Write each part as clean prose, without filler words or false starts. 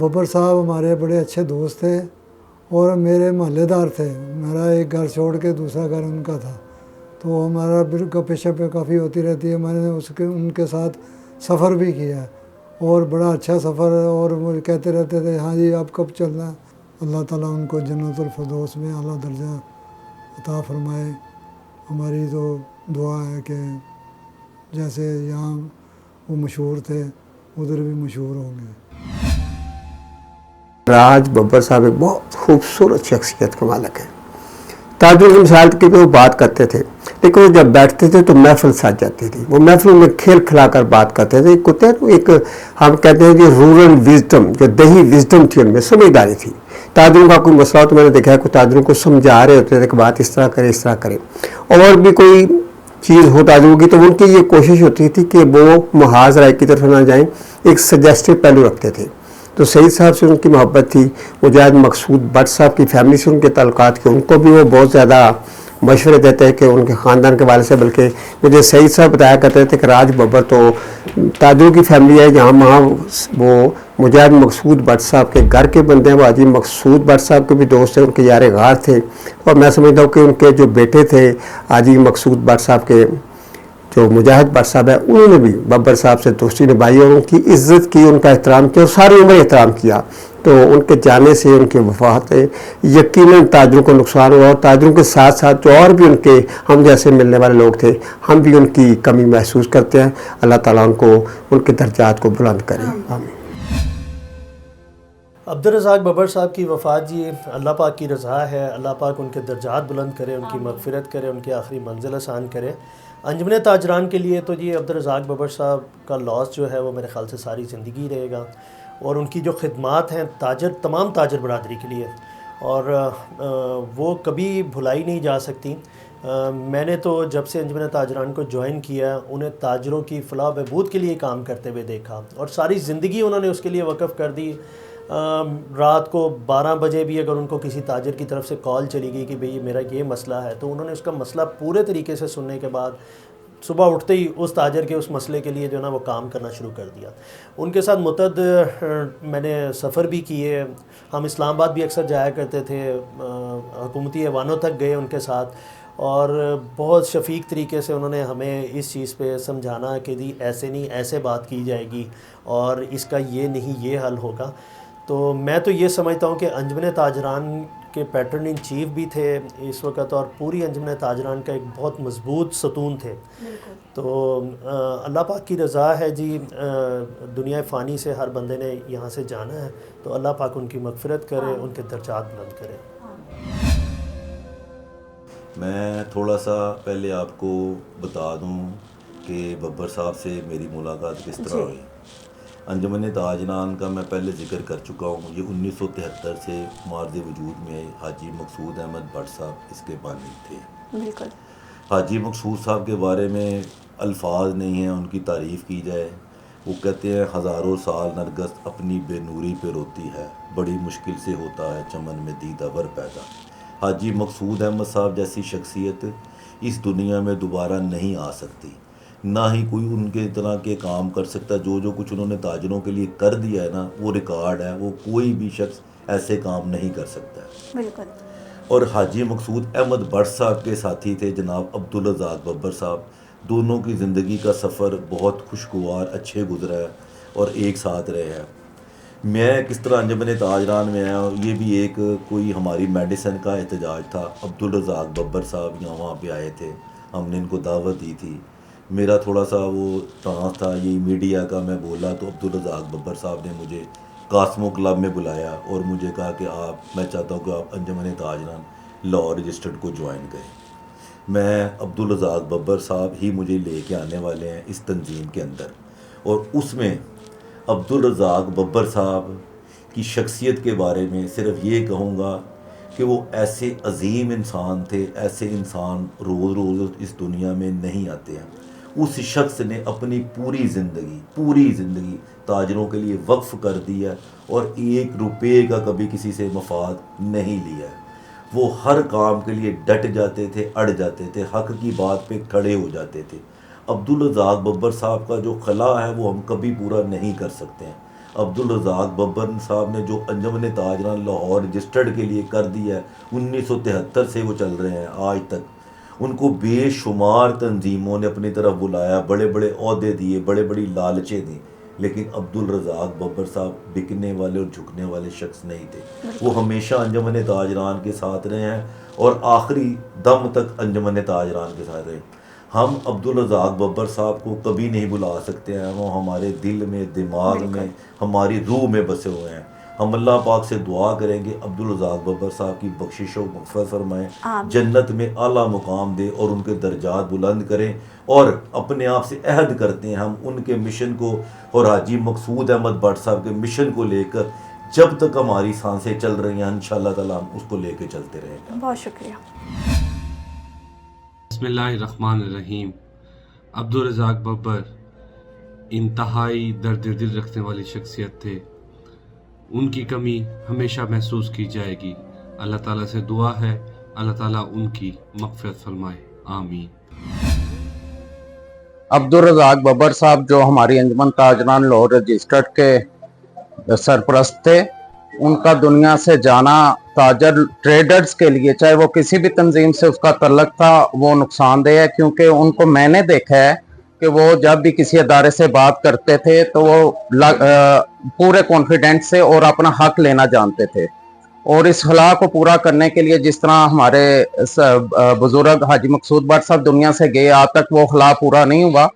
बब्बर साहब हमारे बड़े अच्छे दोस्त थे और मेरे मोहल्लेदार थे। मेरा एक घर छोड़ के दूसरा घर उनका था, तो हमारा बिल्कुल पेशा पे काफ़ी होती रहती है। मैंने उनके साथ सफ़र भी किया है और बड़ा अच्छा सफ़र है। और वो कहते रहते थे हाँ जी आप कब चलना है। अल्लाह ताला उनको जन्नतुल फिरदौस में आला दर्जा अता फरमाए। हमारी तो दुआ है कि जैसे यहाँ वो मशहूर थे उधर भी मशहूर होंगे। राज बब्बर साहब एक बहुत खूबसूरत शख्सियत का मालिक है। ताजुल की मिसाल की वो बात करते थे, लेकिन वो जब बैठते थे तो महफिल सज जाती थी। वो महफिल में खेल खिलाकर बात करते थे। एक हम कहते हैं कि रूरल विजडम, जो दही विजडम थी, उनमें समझदारी थी। ताजुल का कोई मसला तो मैंने देखा है, कोई ताजुल को समझा रहे होते थे कि बात इस तरह करे इस तरह करे, और भी कोई चीज़ हो ताजुल की, तो उनकी ये कोशिश होती थी कि वो मुहाज राय की तरफ ना जाएं, एक सजेस्टिव पहलू रखते थे। तो सईद साहब से उनकी मोहब्बत थी। मुजाहिद मकसूद भट्ट साहब की फैमिली से उनके ताल्लुकात थे, उनको भी वो बहुत ज़्यादा मशवरे देते हैं कि उनके ख़ानदान के वाले से। बल्कि मुझे सईद साहब बताया करते थे कि राज बब्बर तो ताजुल की फैमिली है, जहाँ वहाँ वो मुजाहिद मकसूद भट्ट साहब के घर के बंदे हैं। वो हाजी मकसूद भट्ट साहब के भी दोस्त थे, उनके यार गार थे। और मैं समझता हूँ कि उनके जो बेटे थे हाजी मकसूद भट्ट साहब के, जो मुजाहिद भट्ट साहब है, उन्होंने भी बब्बर साहब से दोस्ती निभाई और उनकी इज़्ज़त की, उनका एहतराम किया और सारी उम्र एहतराम किया। तो उनके जाने से, उनके वफात से यकीनन ताजरों को नुकसान हुआ, और ताजरों के साथ साथ जो और भी उनके हम जैसे मिलने वाले लोग थे, हम भी उनकी कमी महसूस करते हैं। अल्लाह ताला उनको, उनके दर्जात को बुलंद करे, आमीन। अब्दुल रज़ाक बब्बर साहब की वफ़ात जी अल्लाह पाक की रज़ा है। अल्लाह पाक उनके दर्जात बुलंद करे, उनकी मग़फ़िरत करे, उनकी आखिरी मंजिल आसान करे। अंजुमन ताजरान के लिए तो जी अब्दुल रज़ाक बब्बर साहब का लॉस जो है वो मेरे ख़्याल से सारी ज़िंदगी रहेगा, और उनकी जो खिदमात हैं तमाम ताजर बरादरी के लिए, और वो कभी भुलाई नहीं जा सकती। मैंने तो जब से अंजुमन ताजरान को ज्वाइन किया, उन्हें ताजरों की फ़लाह बहबूद के लिए काम करते हुए देखा, और सारी ज़िंदगी उन्होंने उसके लिए वक़फ़ कर दी। रात को 12 बजे भी अगर उनको किसी ताजर की तरफ से कॉल चली गई कि भाई मेरा ये मसला है, तो उन्होंने उसका मसला पूरे तरीके से सुनने के बाद सुबह उठते ही उस ताजर के उस मसले के लिए जो है ना वो काम करना शुरू कर दिया। उनके साथ मुतअद्दिद मैंने सफ़र भी किए। हम इस्लामाबाद भी अक्सर जाया करते थे, हुकूमती ऐवानों तक गए उनके साथ, और बहुत शफीक तरीके से उन्होंने हमें इस चीज़ पे समझाना कि जी ऐसे नहीं, ऐसे बात की जाएगी, और इसका ये नहीं, ये हल होगा। तो मैं तो ये समझता हूँ कि अंजुमन ताजरान के पैटर्न इन चीफ भी थे इस वक्त, और पूरी अंजुमन ताजरान का एक बहुत मजबूत सतून थे। तो अल्लाह पाक की रज़ा है जी। दुनिया फ़ानी से हर बंदे ने यहाँ से जाना है, तो अल्लाह पाक उनकी मग़फ़िरत करे, उनके दर्जात बुलंद करे। मैं थोड़ा सा पहले आपको बता दूं कि बब्बर साहब से मेरी मुलाकात किस तरह हुई। अंजुमन ताजरान का मैं पहले ज़िक्र कर चुका हूँ। ये 1973 से मार्ज़ वजूद में हाजी मकसूद अहमद भट्ट साहब इसके बानी थे। बिल्कुल। हाजी मकसूद साहब के बारे में अल्फाज नहीं हैं उनकी तारीफ़ की जाए। वो कहते हैं हज़ारों साल नरगस अपनी बेनूरी पे रोती है, बड़ी मुश्किल से होता है चमन में दीदावर पैदा। हाजी मकसूद अहमद साहब जैसी शख्सियत इस दुनिया में दोबारा नहीं आ सकती, ना ही कोई उनके तरह के काम कर सकता। जो कुछ उन्होंने ताजरों के लिए कर दिया है ना, वो रिकॉर्ड है, वो कोई भी शख्स ऐसे काम नहीं कर सकता है। बिल्कुल। और हाजी मकसूद अहमद भट्ट साहब के साथी थे जनाब अब्दुल रज़ाक बब्बर साहब। दोनों की ज़िंदगी का सफ़र बहुत खुशगवार, अच्छे गुजरा है और एक साथ रहे हैं। मैं किस तरह अंजुमन ताजरान में आया, ये भी एक कोई हमारी मेडिसिन का एहतजाज था। अब्दुल रज़ाक बब्बर साहब यहाँ वहाँ पे आए थे, हमने इनको दावत दी थी। मेरा थोड़ा सा वो ट्रांस था ये मीडिया का, मैं बोला तो अब्दुल रज़ाक बब्बर साहब ने मुझे कास्मो क्लब में बुलाया और मुझे कहा कि मैं चाहता हूँ कि आप अंजुमन ताजरान लॉ रजिस्टर्ड को ज्वाइन करें। मैं अब्दुल रज़ाक बब्बर साहब ही मुझे लेके आने वाले हैं इस तंजीम के अंदर, और उसमें अब्दुल रज़ाक बब्बर साहब की शख्सियत के बारे में सिर्फ ये कहूँगा कि वो ऐसे अजीम इंसान थे। ऐसे इंसान रोज़ रोज़ इस दुनिया में नहीं आते हैं। उस शख्स ने अपनी पूरी ज़िंदगी ताजरों के लिए वक्फ़ कर दी है और 1 रुपये का कभी किसी से मफाद नहीं लिया है। वो हर काम के लिए डट जाते थे, अड़ जाते थे, हक़ की बात पे खड़े हो जाते थे। अब्दुल रज़ाक बब्बर साहब का जो खला है वो हम कभी पूरा नहीं कर सकते हैं। عبدالرزاق ببر صاحب نے جو انجمن تاجران لاہور رجسٹرڈ کے لیے کر دیا ہے 1973 سے وہ چل رہے ہیں آج تک. ان کو بے شمار تنظیموں نے اپنی طرف بلایا, بڑے بڑے عہدے دیے, بڑے بڑی لالچیں دیں, لیکن عبدالرزاق ببر صاحب بکنے والے اور جھکنے والے شخص نہیں تھے. وہ ہمیشہ انجمن تاجران کے ساتھ رہے ہیں اور آخری دم تک انجمن تاجران کے ساتھ رہے. ہم عبدالرزاق ببر صاحب کو کبھی نہیں بلا سکتے ہیں, وہ ہمارے دل میں, دماغ میں, ہماری روح میں بسے ہوئے ہیں. ہم اللہ پاک سے دعا کریں گے عبدالرزاق ببر صاحب کی بخشش و مغفرت فرمائیں, جنت میں اعلیٰ مقام دے اور ان کے درجات بلند کریں. اور اپنے آپ سے عہد کرتے ہیں ہم ان کے مشن کو اور حاجی مقصود احمد بٹ صاحب کے مشن کو لے کر جب تک ہماری سانسیں چل رہی ہیں انشاءاللہ تعالیٰ ہم اس کو لے کے چلتے رہیں گے. بہت شکریہ. بسم اللہ الرحمن الرحیم. عبدالرزاق ببر انتہائی درد دل رکھنے والی شخصیت تھے. ان کی کمی ہمیشہ محسوس کی جائے گی. اللہ تعالیٰ سے دعا ہے اللہ تعالیٰ ان کی مغفرت فرمائے, آمین. عبدالرزاق ببر صاحب جو ہماری انجمن تاجران لاہور رجسٹرڈ کے سرپرست تھے, ان کا دنیا سے جانا تاجر ٹریڈرز کے لیے, چاہے وہ کسی بھی تنظیم سے اس کا تعلق تھا, وہ نقصان دہ ہے. کیونکہ ان کو میں نے دیکھا ہے کہ وہ جب بھی کسی ادارے سے بات کرتے تھے تو وہ پورے کانفیڈنس سے اور اپنا حق لینا جانتے تھے. اور اس خلا کو پورا کرنے کے لیے جس طرح ہمارے بزرگ حاجی مقصود بٹ صاحب دنیا سے گئے, آج تک وہ خلا پورا نہیں ہوا,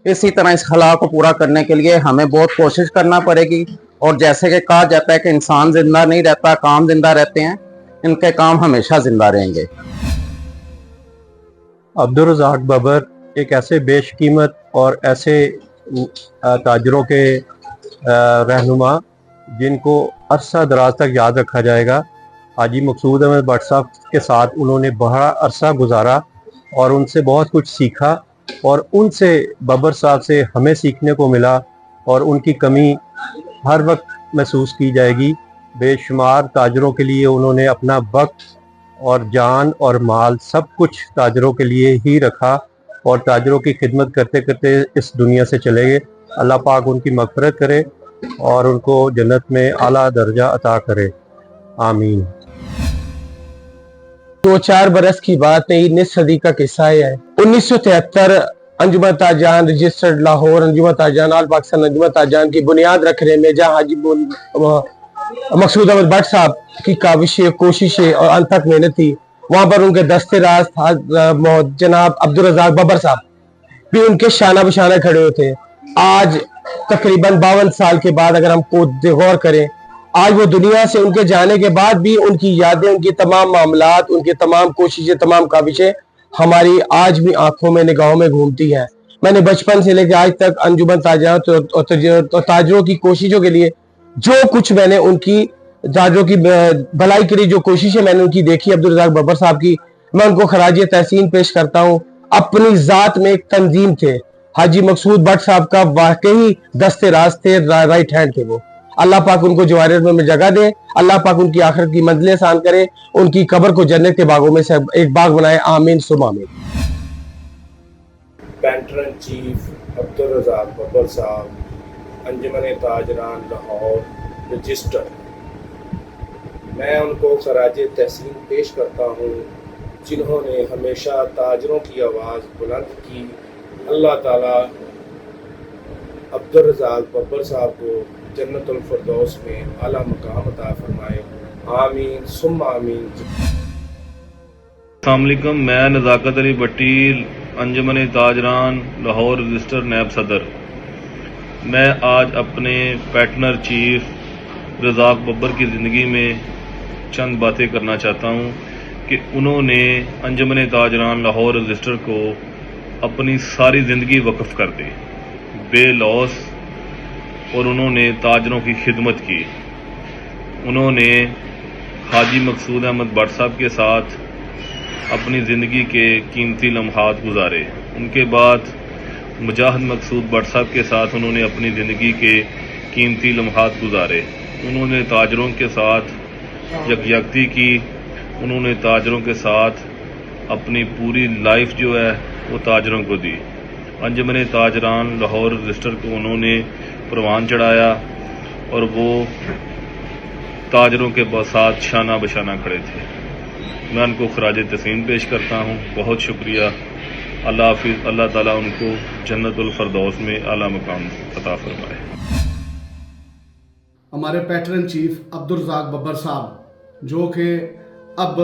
اسی طرح اس خلا کو پورا کرنے کے لیے ہمیں بہت کوشش کرنا پڑے گی. اور جیسے کہ کہا جاتا ہے کہ انسان زندہ نہیں رہتا, کام زندہ رہتے ہیں, ان کے کام ہمیشہ زندہ رہیں گے. عبدالرزاق ببر ایک ایسے بیش قیمت اور ایسے تاجروں کے رہنما جن کو عرصہ دراز تک یاد رکھا جائے گا. حاجی مقصود احمد بٹ صاحب کے ساتھ انہوں نے بڑا عرصہ گزارا اور ان سے بہت کچھ سیکھا, اور ان سے ببر صاحب سے ہمیں سیکھنے کو ملا, اور ان کی کمی ہر وقت محسوس کی جائے گی. بے شمار تاجروں کے لیے انہوں نے اپنا وقت اور جان اور مال سب کچھ تاجروں کے لیے ہی رکھا, اور تاجروں کی خدمت کرتے کرتے اس دنیا سے چلے گئے. اللہ پاک ان کی مغفرت کرے اور ان کو جنت میں اعلیٰ درجہ عطا کرے, آمین. 2-4 برس کی بات نہیں, 19 صدی کا قصہ ہے. 1973 انجمن تاجران رجسٹرڈ لاہور انجمن تاجران آل پاکستان انجمن تاجران کی بنیاد رکھنے میں جہاں حاجی مقصود احمد بٹ صاحب کی کاوشیں, کوششیں اور انتھک محنت تھی, وہاں پر ان کے دستے راز جناب عبدالرزاق ببر صاحب بھی ان کے شانہ بشانہ کھڑے ہوتے. آج تقریباً 52 سال کے بعد اگر ہم کو غور کریں, آج وہ دنیا سے ان کے جانے کے بعد بھی ان کی یادیں, ان کی تمام معاملات, ان کی تمام کوششیں, تمام کاوشیں ہماری آج بھی آنکھوں میں, نگاہوں میں گھومتی ہیں. میں نے بچپن سے لے کے آج تک انجمن تاجران اور تاجروں کی کوششوں کے لیے جو کچھ میں نے ان کی تاجروں کی بھلائی کے لیے جو کوششیں میں نے ان کی دیکھی عبدالرزاق ببر صاحب کی, میں ان کو خراج تحسین پیش کرتا ہوں. اپنی ذات میں ایک تنظیم تھے. حاجی مقصود بٹ صاحب کا واقعی دستے راز تھے, رائٹ ہینڈ تھے وہ. اللہ پاک ان کو جوارت میں جگہ دے, اللہ پاک ان کی آخرت کی منزلیں آسان کرے, ان کی قبر کو جنت کے باغوں میں سے ایک باغ بنائے, آمین ثم آمین. پیٹرن چیف عبدالرزاق ببر صاحب انجمن تاجران لاہور رجسٹر, میں ان کو خراج تحسین پیش کرتا ہوں جنہوں نے ہمیشہ تاجروں کی آواز بلند کی. اللہ تعالیٰ عبدالرزاق ببر صاحب کو جنت الفردوس میں اعلیٰ مقام عطا فرمائے, آمین ثم آمین. السلام علیکم, میں نزاکت علی بٹی انجمن تاجران لاہور رجسٹر نیب صدر. میں آج اپنے پیٹنر چیف رزاق ببر کی زندگی میں چند باتیں کرنا چاہتا ہوں کہ انہوں نے انجمن تاجران لاہور رجسٹر کو اپنی ساری زندگی وقف کر دی, بے لوث, اور انہوں نے تاجروں کی خدمت کی. انہوں نے حاجی مقصود احمد بٹ صاحب کے ساتھ اپنی زندگی کے قیمتی لمحات گزارے. ان کے بعد مجاہد مقصود بٹ صاحب کے ساتھ انہوں نے اپنی زندگی کے قیمتی لمحات گزارے. انہوں نے تاجروں کے ساتھ یکجہتی کی, انہوں نے تاجروں کے ساتھ اپنی پوری لائف جو ہے وہ تاجروں کو دی. انجمن تاجران لاہور رجسٹر کو انہوں نے پروان چڑھایا اور وہ تاجروں کے ساتھ شانہ بشانہ کھڑے تھے. میں ان کو خراج تسلیم پیش کرتا ہوں. بہت شکریہ. اللہ حافظ. اللہ تعالیٰ ان کو جنت الفردوس میں اعلیٰ مقام عطا فرمائے. ہمارے پیٹرن چیف عبدالرزاق ببر صاحب جو کہ اب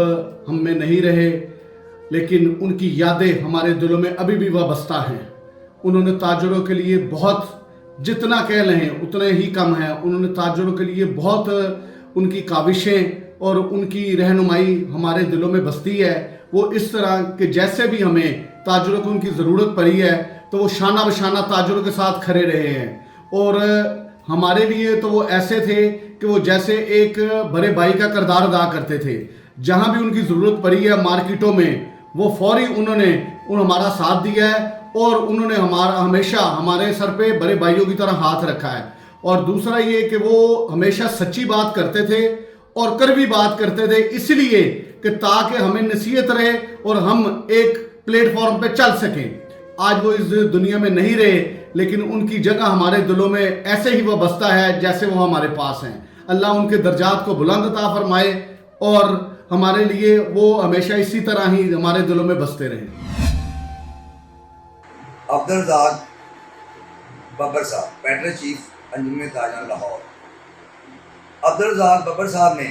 ہم میں نہیں رہے، لیکن ان کی یادیں ہمارے دلوں میں ابھی بھی وابستہ ہیں. انہوں نے تاجروں کے لیے بہت، جتنا کہہ لیں اتنے ہی کم ہیں. انہوں نے تاجروں کے لیے بہت، ان کی کاوشیں اور ان کی رہنمائی ہمارے دلوں میں بستی ہے. وہ اس طرح کہ جیسے بھی ہمیں تاجروں کو ان کی ضرورت پڑی ہے تو وہ شانہ بشانہ تاجروں کے ساتھ کھڑے رہے ہیں. اور ہمارے لیے تو وہ ایسے تھے کہ وہ جیسے ایک بڑے بھائی کا کردار ادا کرتے تھے. جہاں بھی ان کی ضرورت پڑی ہے مارکیٹوں میں، وہ فوری انہوں نے ہمارا ساتھ دیا ہے اور انہوں نے ہمیشہ ہمارے سر پہ بڑے بھائیوں کی طرح ہاتھ رکھا ہے. اور دوسرا یہ کہ وہ ہمیشہ سچی بات کرتے تھے اور کڑوی بات کرتے تھے، اس لیے کہ تاکہ ہمیں نصیحت رہے اور ہم ایک پلیٹ فارم پہ چل سکیں. آج وہ اس دنیا میں نہیں رہے، لیکن ان کی جگہ ہمارے دلوں میں ایسے ہی وابستہ ہے جیسے وہ ہمارے پاس ہیں. اللہ ان کے درجات کو بلند عطا فرمائے اور ہمارے لیے وہ ہمیشہ اسی طرح ہی ہمارے دلوں میں بستے رہیں. عبدالرزاق ببر صاحب، پیٹرن چیف انجمن تاجران لاہور. عبدالرزاق ببر صاحب نے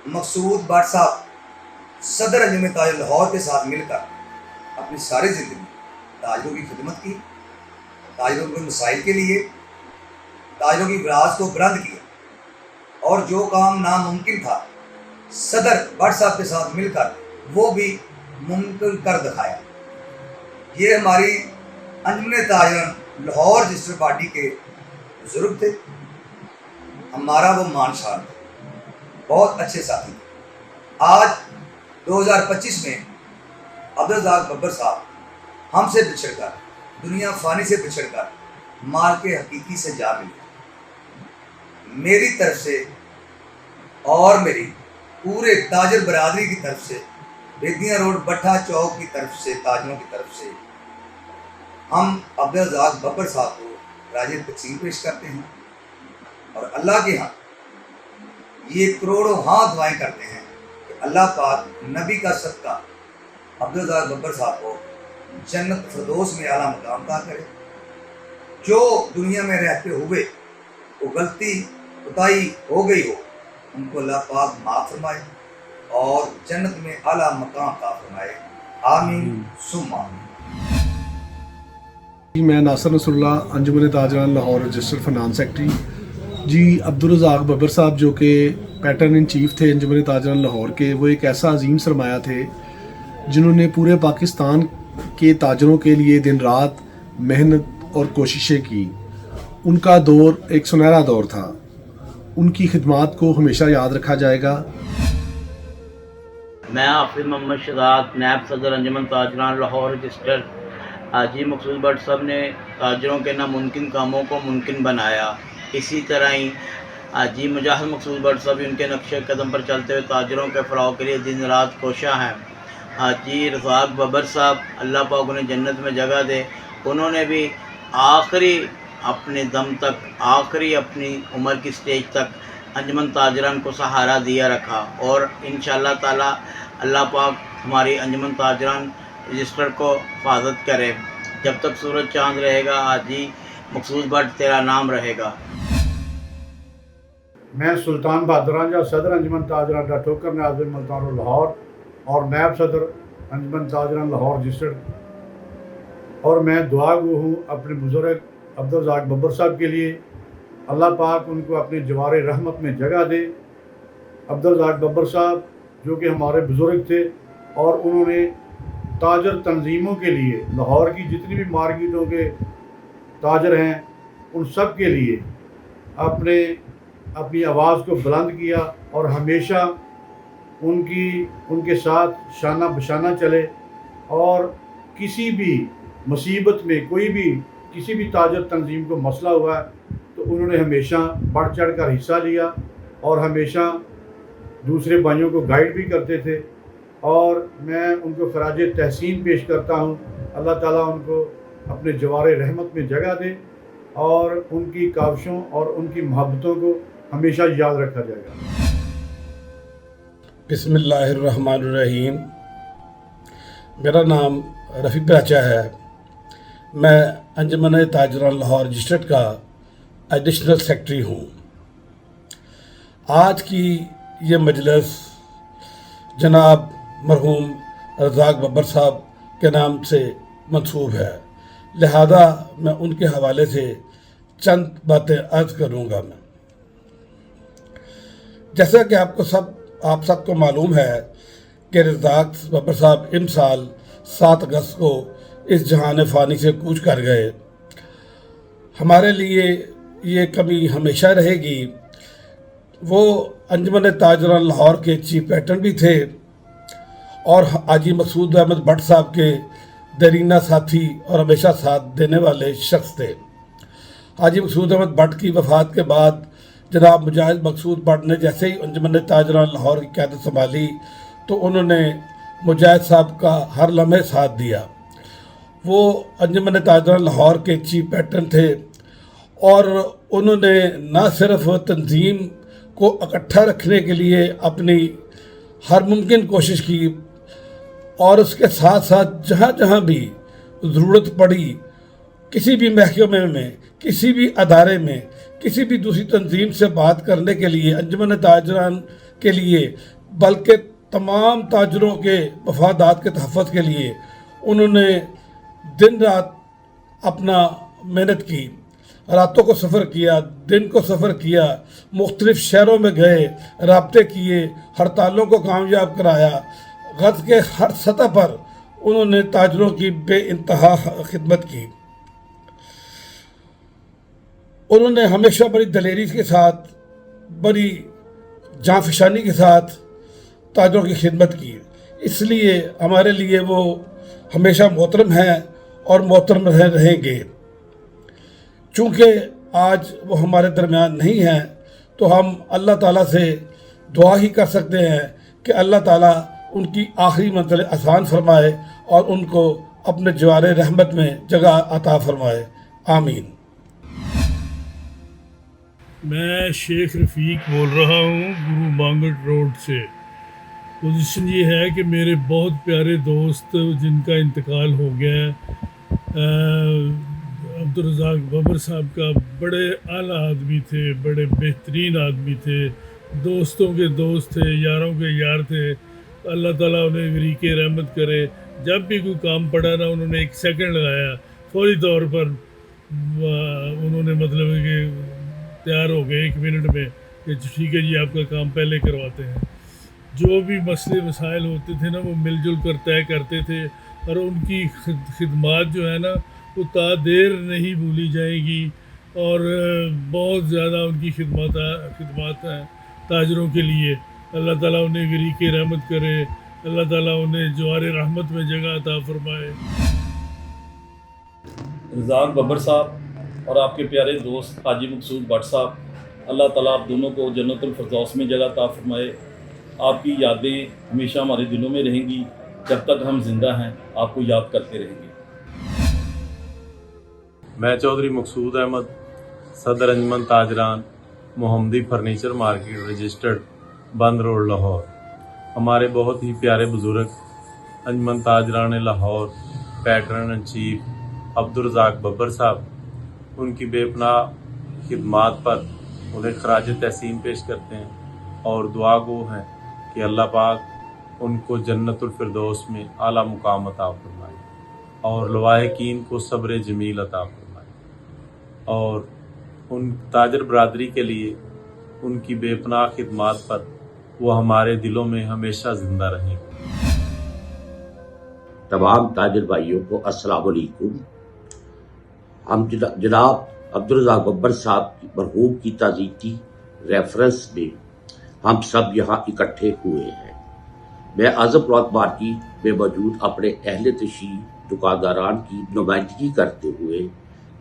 مقصود بٹ صاحب صدر انجمن تاجران لاہور کے ساتھ مل کر اپنی ساری زندگی تاجروں کی خدمت کی، تاجروں کے مسائل کے لیے تاجروں کی براز کو بلند کیا، اور جو کام ناممکن تھا صدر بٹ صاحب کے ساتھ مل کر وہ بھی ممکن کر دکھایا. یہ ہماری انجمن تاجران لاہور رجسٹر پارٹی کے بزرگ تھے، ہمارا وہ مان شان تھے، بہت اچھے ساتھی تھے. آج 2025 میں عبدالرزاق ببر صاحب ہم سے بچھڑ کر، دنیا فانی سے بچھڑ کر مال کے حقیقی سے جا ملے. میری طرف سے اور میری پورے تاجر برادری کی طرف سے، بیدیاں روڈ بٹھا چوک کی طرف سے، تاجروں کی طرف سے ہم عبدالرزاق ببر صاحب کو خراج تقسیم پیش کرتے ہیں. اور اللہ کے ہاں یہ کروڑوں ہاں دعائیں کرتے ہیں کہ اللہ پاک نبی کا صدقہ عبدالرزاق ببر صاحب کو جنت فردوس میں اعلیٰ مقام عطا کرے. جو دنیا میں رہتے ہوئے وہ غلطی کوتاہی ہو گئی ہو، ان کو اللہ پاک معاف فرمائے اور جنت میں اعلیٰ مقام عطا فرمائے. آمین ثم آمین. میں ناصر نصر اللہ، انجمن Tajiran Lahore register finance secretary. جی عبدالرزاق ببر صاحب جو کہ پیٹرن ان چیف تھے انجمن تاجران لاہور کے، وہ ایک ایسا عظیم سرمایہ تھے جنہوں نے پورے پاکستان کے تاجروں کے لیے دن رات محنت اور کوششیں کی. ان کا دور ایک سنہرا دور تھا. ان کی خدمات کو ہمیشہ یاد رکھا جائے گا. میں حافظ محمد شہزاد، نائب صدر Anjuman Tajiran Lahore register. Haji Maqsood but صاحب نے تاجروں کے ناممکن کاموں کو ممکن بنایا. اسی طرح ہی حاجی مجاہد مقصود بٹ صاحب ان کے نقش قدم پر چلتے ہوئے تاجروں کے فلاح کے لیے دن رات کوشاں ہیں. حاجی رزاق ببر صاحب، اللہ پاک انہیں جنت میں جگہ دے، انہوں نے بھی آخری اپنے دم تک، آخری اپنی عمر کی سٹیج تک انجمن تاجران کو سہارا دیا رکھا. اور انشاءاللہ تعالی اللہ پاک ہماری انجمن تاجران رجسٹر کو حفاظت کرے. جب تک سورج چاند رہے گا حاجی مقصود بٹ تیرا نام رہے گا. میں سلطان بہادر رانجھا، صدر انجمن تاجران ڈا ٹھوکر ناظم ملتان لاہور اور نائب صدر انجمن تاجران لاہور رجسٹر. اور میں دعا گو ہوں اپنے بزرگ عبدالرزاق ببر صاحب کے لیے. اللہ پاک ان کو اپنے جوار رحمت میں جگہ دے. عبدالرزاق ببر صاحب جو کہ ہمارے بزرگ تھے اور انہوں نے تاجر تنظیموں کے لیے، لاہور کی جتنی بھی مارکیٹوں کے تاجر ہیں ان سب کے لیے اپنی آواز کو بلند کیا اور ہمیشہ ان کے ساتھ شانہ بشانہ چلے. اور کسی بھی مصیبت میں کسی بھی تاجر تنظیم کو مسئلہ ہوا ہے تو انہوں نے ہمیشہ بڑھ چڑھ کر حصہ لیا اور ہمیشہ دوسرے بھائیوں کو گائیڈ بھی کرتے تھے. اور میں ان کو خراج تحسین پیش کرتا ہوں. اللہ تعالیٰ ان کو اپنے جوار رحمت میں جگہ دے اور ان کی کاوشوں اور ان کی محبتوں کو ہمیشہ یاد رکھا جائے گا۔ بسم اللہ الرحمن الرحیم۔ میرا نام رفیع باچا ہے۔ میں انجمن تاجران لاہور رجسٹرڈ کا ایڈیشنل سیکرٹری ہوں۔ آج کی یہ مجلس جناب مرحوم رزاق ببر صاحب کے نام سے منسوب ہے، لہذا میں ان کے حوالے سے چند باتیں عرض کروں گا۔ میں جیسا کہ آپ سب کو معلوم ہے کہ رزاق ببر صاحب ان سال 7 اگست کو اس جہان فانی سے کوچ کر گئے۔ ہمارے لیے یہ کمی ہمیشہ رہے گی۔ وہ انجمن تاجران لاہور کے چیف پیٹرن بھی تھے اور حاجی مقصود احمد بٹ صاحب کے دیرینہ ساتھی اور ہمیشہ ساتھ دینے والے شخص تھے۔ حاجی مقصود احمد بٹ کی وفات کے بعد جناب مجاہد مقصود بٹ نے جیسے ہی انجمن تاجران لاہور کی قیادت سنبھالی تو انہوں نے مجاہد صاحب کا ہر لمحے ساتھ دیا۔ وہ انجمن تاجران لاہور کے چیف پیٹرن تھے اور انہوں نے نہ صرف تنظیم کو اکٹھا رکھنے کے لیے اپنی ہر ممکن کوشش کی اور اس کے ساتھ ساتھ جہاں جہاں بھی ضرورت پڑی کسی بھی محکمے میں، کسی بھی ادارے میں، کسی بھی دوسری تنظیم سے بات کرنے کے لیے، انجمن تاجران کے لیے، بلکہ تمام تاجروں کے مفادات کے تحفظ کے لیے انہوں نے دن رات اپنا محنت کی، راتوں کو سفر کیا، دن کو سفر کیا، مختلف شہروں میں گئے، رابطے کیے، ہڑتالوں کو کامیاب کرایا۔ غرض کے ہر سطح پر انہوں نے تاجروں کی بے انتہا خدمت کی۔ انہوں نے ہمیشہ بڑی دلیری کے ساتھ، بڑی جانفشانی کے ساتھ تاجروں کی خدمت کی، اس لیے ہمارے لیے وہ ہمیشہ محترم ہیں اور محترم رہیں گے۔ چونکہ آج وہ ہمارے درمیان نہیں ہیں تو ہم اللہ تعالیٰ سے دعا ہی کر سکتے ہیں کہ اللہ تعالیٰ ان کی آخری منزل آسان فرمائے اور ان کو اپنے جوار رحمت میں جگہ عطا فرمائے، آمین۔ میں شیخ رفیق بول رہا ہوں گرو مانگٹ روڈ سے۔ پوزیشن یہ ہے کہ میرے بہت پیارے دوست جن کا انتقال ہو گیا ہے، عبدالرزاق ببر صاحب کا، بڑے اعلیٰ آدمی تھے، بڑے بہترین آدمی تھے، دوستوں کے دوست تھے، یاروں کے یار تھے۔ اللہ تعالیٰ انہیں غریق رحمت کرے۔ جب بھی کوئی کام پڑا نا انہوں نے 1 سیکنڈ لگایا، فوری طور پر انہوں نے مطلب کہ تیار ہو گئے 1 منٹ میں کہ ٹھیک ہے جی آپ کا کام پہلے کرواتے ہیں۔ جو بھی مسئلے مسائل ہوتے تھے نا وہ مل جل کر طے کرتے تھے اور ان کی خدمات جو ہے نا وہ تا دیر نہیں بھولی جائیں گی اور بہت زیادہ ان کی خدمات ہیں تاجروں کے لیے۔ اللہ تعالیٰ انہیں غریق رحمت کرے، اللہ تعالیٰ انہیں جوار رحمت میں جگہ عطا فرمائے۔ رزاق ببر صاحب اور آپ کے پیارے دوست حاجی مقصود بٹ صاحب، اللہ تعالیٰ آپ دونوں کو جنت الفردوس میں جگہ عطا فرمائے۔ آپ کی یادیں ہمیشہ ہمارے دلوں میں رہیں گی، جب تک ہم زندہ ہیں آپ کو یاد کرتے رہیں گے۔ میں چودھری مقصود احمد، صدر Anjuman Tajiran Muhammadi furniture market registered Band road Lahore. ہمارے بہت ہی پیارے بزرگ Anjuman Tajiran Lahore patron in chief Abdul Razzaq Babar صاحب، ان کی بے پناہ خدمات پر انہیں خراج تحسین پیش کرتے ہیں اور دعا گو ہیں کہ اللہ پاک ان کو جنت الفردوس میں اعلیٰ مقام عطا فرمائے اور لواحقین کو صبر جمیل عطا فرمائے اور ان تاجر برادری کے لیے ان کی بے پناہ خدمات پر وہ ہمارے دلوں میں ہمیشہ زندہ رہیں۔ تمام تاجر بھائیوں کو السلام علیکم۔ ہم جناب عبدالرزاق ببر صاحب مرحوم کی تعزیتی ریفرنس میں ہم سب یہاں اکٹھے ہوئے ہیں۔ میں اعظم پلاٹ مارکیٹ میں موجود اپنے اہل تشریح دکانداران کی نمائندگی کرتے ہوئے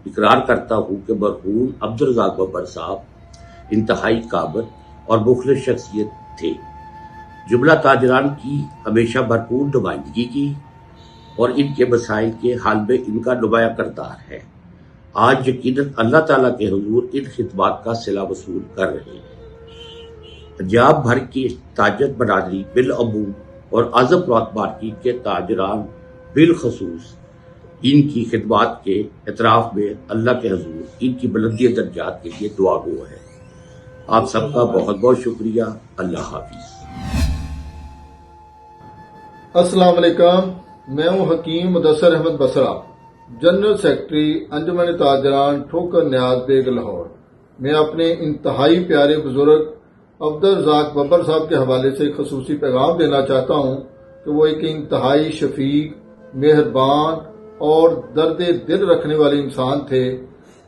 اقرار کرتا ہوں کہ مرحوم عبدالرزاق ببر صاحب انتہائی قابل اور مخلص شخصیت تھے۔ جملہ تاجران کی ہمیشہ بھرپور نمائندگی کی اور ان کے مسائل کے حل میں ان کا نمایاں کردار ہے۔ आज यकीनन अल्लाह ताला के हुजूर इन खिदमात का सिला वसूल कर रहे हैं। पंजाब भर की ताजर बरादरी बिलअमूम और आज़मपुर मार्केट के ताजरान बिलखसूस इनकी खिदमात के एतराफ़ में अल्लाह के हुजूर इनकी बुलंदी दर्जात के लिए दुआ गो है। आप सबका बहुत बहुत शुक्रिया। अल्लाह हाफिज़। अस्सलाम वालेकुम, मैं हूँ हकीम मुदस्सर अहमद बसरा, जनरल सेक्रेटरी अंजुमन ताजरान ठोकर न्याज बेग लाहौर। मैं अपने इंतहाई प्यारे बुजुर्ग अब्दुल रज़ाक बब्बर साहब के हवाले से खसूसी पैगाम देना चाहता हूँ कि वो एक इंतहाई शफीक, मेहरबान और दर्द दिल रखने वाले इंसान थे।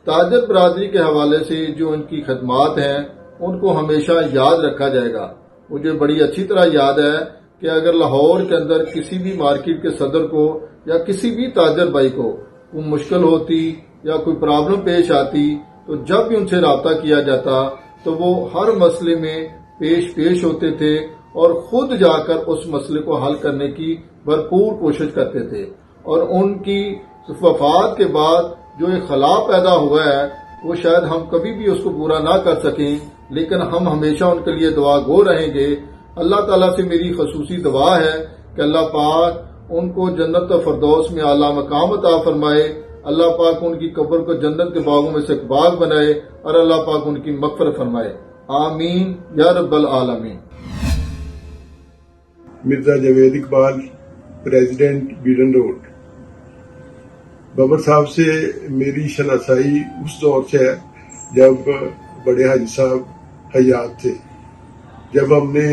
ताजर बरादरी के हवाले से जो उनकी खदमात हैं उनको हमेशा याद रखा जाएगा। मुझे बड़ी अच्छी तरह याद है कि अगर लाहौर के अंदर किसी भी मार्केट के सदर को या किसी भी ताजर भाई को कोई मुश्किल होती या कोई प्रॉब्लम पेश आती तो जब भी उनसे रब्ता किया जाता तो वो हर मसले में पेश होते थे और खुद जाकर उस मसले को हल करने की भरपूर कोशिश करते थे। और उनकी वफात के बाद जो एक खला पैदा हुआ है वो शायद हम कभी भी उसको पूरा ना कर सकें, लेकिन हम हमेशा उनके लिए दुआ गो रहेंगे। अल्लाह ताला से मेरी खसूसी दुआ है कि अल्लाह पाक उनको जन्नत फरदौस में आला मकाम अता फरमाए, अल्लाह पाक उनकी कब्र को जन्नत के बागों में से एक बाग बनाए और अल्लाह पाक उनकी मग़फ़िरत फरमाए। आमीन या रब्बल आलमीन। Mirza Javed Iqbal, president Beadon road. Babbar साहब से मेरी शनासाई उस दौर से है जब बड़े हाजी साहब हयात थे। जब हमने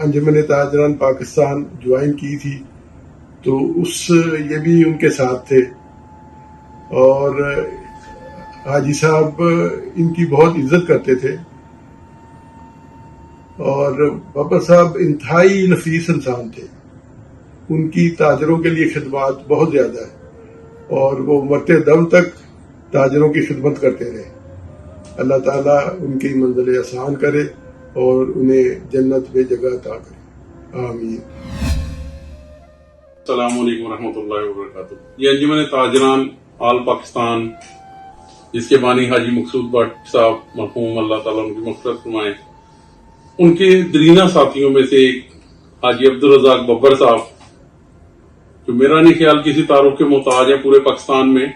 अंजुमन ताजरान पाकिस्तान ज्वाइन की थी तो ये भी उनके साथ थे और हाजी साहब इनकी बहुत इज्जत करते थे और बब्बर साहब इंतहाई नफीस इंसान थे। उनकी ताजरों के लिए खिदमत बहुत ज़्यादा है और वो मरते दम तक ताजरों की खिदमत करते रहे। अल्लाह ताला उनकी मंजिल आसान करे और उन्हें जन्नत में जगह अता करे। आमीन। अस्सलाम वालेकुम रहमतुल्लाहि व बरकातुहू। ये अंजुमन ताजरान आल पाकिस्तान जिसके बानी हाजी मकसूद भट्ट साहब मरहूम, अल्लाह ताला उनकी मग़फ़िरत फरमाए, उनके दरीना साथियों में से एक हाजी अब्दुल रज़ाक बब्बर साहब, जो मेरा नहीं ख्याल किसी तारुफ के मोहताज है पूरे पाकिस्तान में,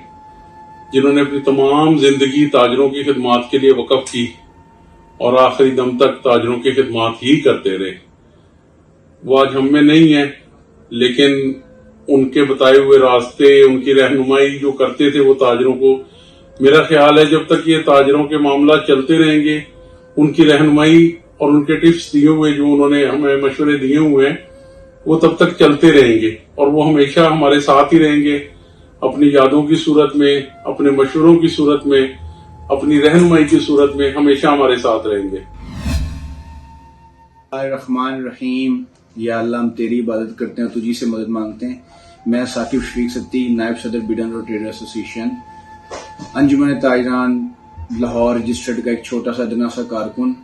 जिन्होंने अपनी तमाम जिंदगी ताजरों की खिदमात के लिए वक़फ़ की और आखिरी दम तक ताजरों की खिदमात ही करते रहे। वो आज हम में नहीं है, लेकिन उनके बताए हुए रास्ते, उनकी रहनुमाई जो करते थे वो ताजरों को, मेरा ख्याल है जब तक ये ताजरों के मामला चलते रहेंगे, उनकी रहनुमाई और उनके टिप्स दिए हुए जो उन्होंने हमें मशवरे दिए हुए हैं वो तब तक चलते रहेंगे और वो हमेशा हमारे साथ ही रहेंगे, अपनी यादों की सूरत में, अपने मशवरों की सूरत में, अपनी रहनुमाई की सूरत में हमेशा हमारे साथ रहेंगे। रहमान रहीम। या अल्लाह हम तेरी इबादत करते हैं, तुझी से मदद मांगते हैं। मैं साकिब शफीक सत्ती, नायब सदर बिडन रोड ट्रेडर एसोसिएशन, अंजुमन ताजरान लाहौर रजिस्टर्ड का एक छोटा सा दना सा कारकुन।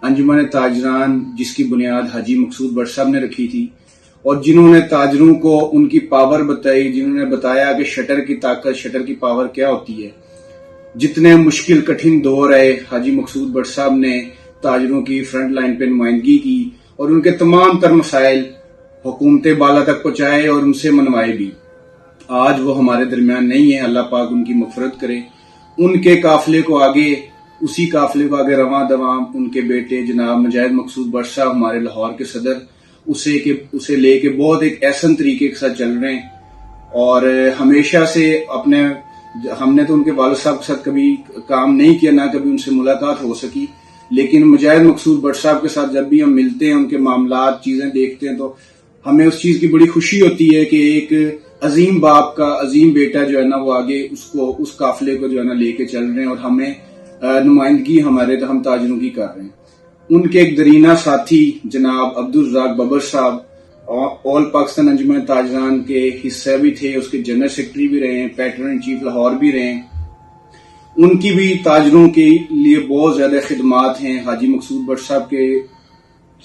अंजुमन ताजरान जिसकी बुनियाद हाजी मकसूद भट्ट साहब ने रखी थी और जिन्होंने ताजरों को उनकी पावर बताई, जिन्होंने बताया कि शटर की ताकत, शटर की पावर क्या होती है। जितने मुश्किल कठिन दौर आए, हाजी मकसूद भट्ट साहब ने ताजरों की फ्रंट लाइन पे नुमाइंदगी की और उनके तमाम तर मसाइल हुकूमत बाला तक पहुंचाए और उनसे मनवाए भी। आज वो हमारे दरमियान नहीं है, अल्लाह पाक उनकी मग़फ़िरत करे। उनके काफिले को आगे, उसी काफिले को आगे रवां दवां उनके बेटे जनाब मुजाहिद मकसूद भट्ट साहब हमारे लाहौर के सदर, उसे लेके बहुत एक ऐसा तरीके के साथ चल रहे हैं और हमेशा से हमने तो उनके वालिद साहब के साथ कभी काम नहीं किया, ना कभी उनसे मुलाकात हो सकी, लेकिन मुजाहिद मकसूद भट्ट साहब के साथ जब भी हम मिलते हैं, उनके मामलात चीजें देखते हैं तो हमें उस चीज की बड़ी खुशी होती है कि एक अजीम बाप का अजीम बेटा जो है ना वो आगे उस काफिले को जो है ना लेके चल रहे हैं और हमें नुमाइंदगी हमारे हम ताजरों की कर रहे हैं। उनके एक दरीना साथी जनाब अब्दुल रज़ाक बब्बर साहब ऑल पाकिस्तान अंजुमन ताजरान के हिस्से भी थे, उसके जनरल सेक्रेटरी भी रहे हैं, पैटर्न इन चीफ लाहौर भी रहे हैं। उनकी भी ताजरों के लिए बहुत ज्यादा खिदमात हैं। हाजी मकसूद भट्ट साहब के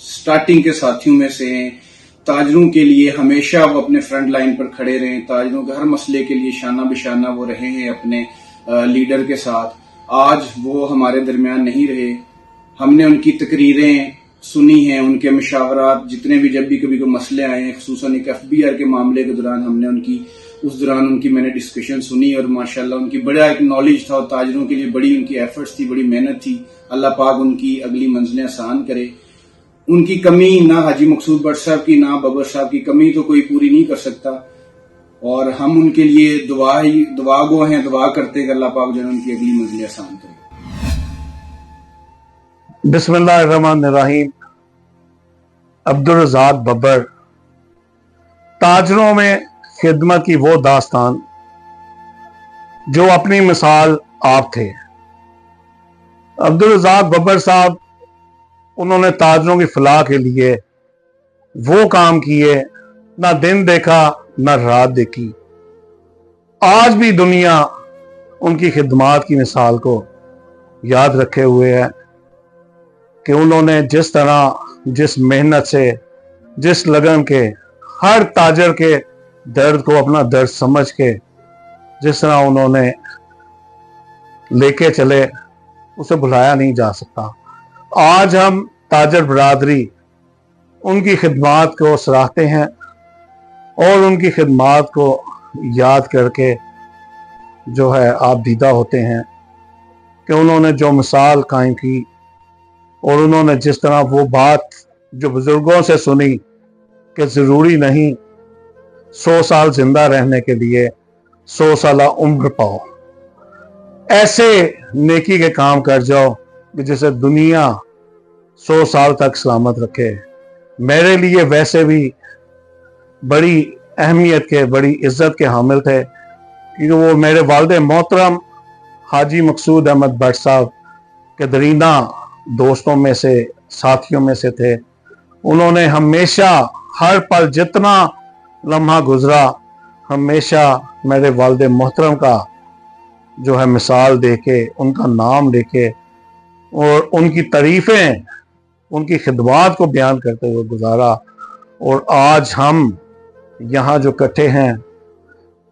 स्टार्टिंग के साथियों में से हैं। ताजरों के लिए हमेशा वो अपने फ्रंट लाइन पर खड़े रहे, ताजरों के हर मसले के लिए शाना बिशाना वो रहे हैं अपने लीडर के साथ। आज वो हमारे दरमियान नहीं रहे। हमने उनकी तकरीरें सुनी हैं, उनके मशावरात जितने भी जब भी कभी कोई मसले आए हैं, खुसूसन एक FBR के मामले के दौरान हमने उस दौरान उनकी मैंने डिस्कशन सुनी और माशाल्लाह उनकी बड़ा एक नॉलेज था और ताजरों के लिए बड़ी उनकी एफर्ट्स थी, बड़ी मेहनत थी। अल्लाह पाक उनकी अगली मंजिलें आसान करे। उनकी कमी ना हाजी मकसूद भट्ट साहब की ना बब्बर साहब की कमी तो कोई पूरी नहीं कर सकता और हम उनके लिए दुआ गो हैं, दुआ करते हैं कि अल्लाह पाक जो है उनकी अगली मंजिलें आसान करे। बिस्मिल्लाहिर्रहमानिर्रहीम। अब्दुल रज़ाक बब्बर ताजरों में खिदमत की वो दास्तान जो अपनी मिसाल आप थे। अब्दुल रज़ाक बब्बर साहब, उन्होंने ताजरों की फलाह के लिए वो काम किए, ना दिन देखा ना रात देखी। आज भी दुनिया उनकी खिदमात की मिसाल को याद रखे हुए है कि उन्होंने जिस तरह, जिस मेहनत से, जिस लगन के, हर ताजर के दर्द को अपना दर्द समझ के जिस तरह उन्होंने लेके चले, उसे भुलाया नहीं जा सकता। आज हम ताजर बरादरी उनकी खिदमात को सराहते हैं और उनकी खिदमात को याद करके जो है आप दीदा होते हैं कि उन्होंने जो मिसाल कायम की और उन्होंने जिस तरह वो बात जो बुजुर्गों से सुनी कि ज़रूरी नहीं 100 साल जिंदा रहने के लिए 100 साल उम्र पाओ, ऐसे नेकी के काम कर जाओ कि जिसे दुनिया 100 साल तक सलामत रखे। मेरे लिए वैसे भी बड़ी अहमियत के, बड़ी इज्जत के हामिल थे क्योंकि वो मेरे वालिद मोहतरम हाजी मकसूद अहमद भट्ट साहब के दरीना दोस्तों में से, साथियों में से थे। उन्होंने हमेशा हर पल जितना लम्हा गुजरा, हमेशा मेरे वालिद मोहतरम का जो है मिसाल देके, उनका नाम लेके और उनकी तारीफ़ें, उनकी खिदमात को बयान करते हुए गुजारा। और आज हम यहाँ जो इकट्ठे हैं,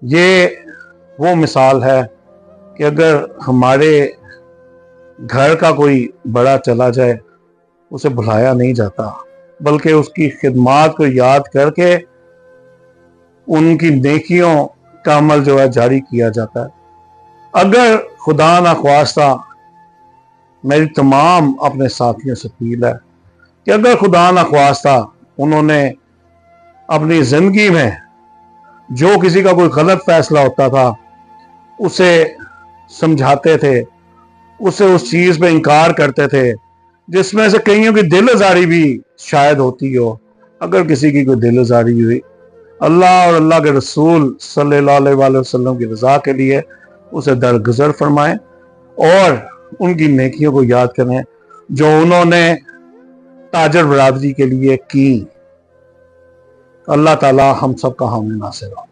ये वो मिसाल है कि अगर हमारे घर का कोई बड़ा चला जाए, उसे भुलाया नहीं जाता, बल्कि उसकी खिदमात को याद करके उनकी नेकियों का अमल जो है जारी किया जाता है। अगर खुदा ना ख्वास्ता, मेरी तमाम अपने साथियों से अपील है कि अगर खुदा ना ख्वास्ता उन्होंने अपनी ज़िंदगी में जो किसी का कोई गलत फैसला होता था उसे समझाते थे, उसे उस चीज़ पे इनकार करते थे जिसमें से कईयों की दिल आज़ारी भी शायद होती हो। अगर किसी की कोई दिल आज़ारी हुई, अल्लाह और अल्लाह के रसूल सल्लल्लाहु अलैहि वसल्लम की रज़ा के लिए उसे दरगुजर फरमाएं और उनकी नेकियों को याद करें जो उन्होंने ताजर बरादरी के लिए की। अल्लाह ताला हम सब का हामी नासिर हो।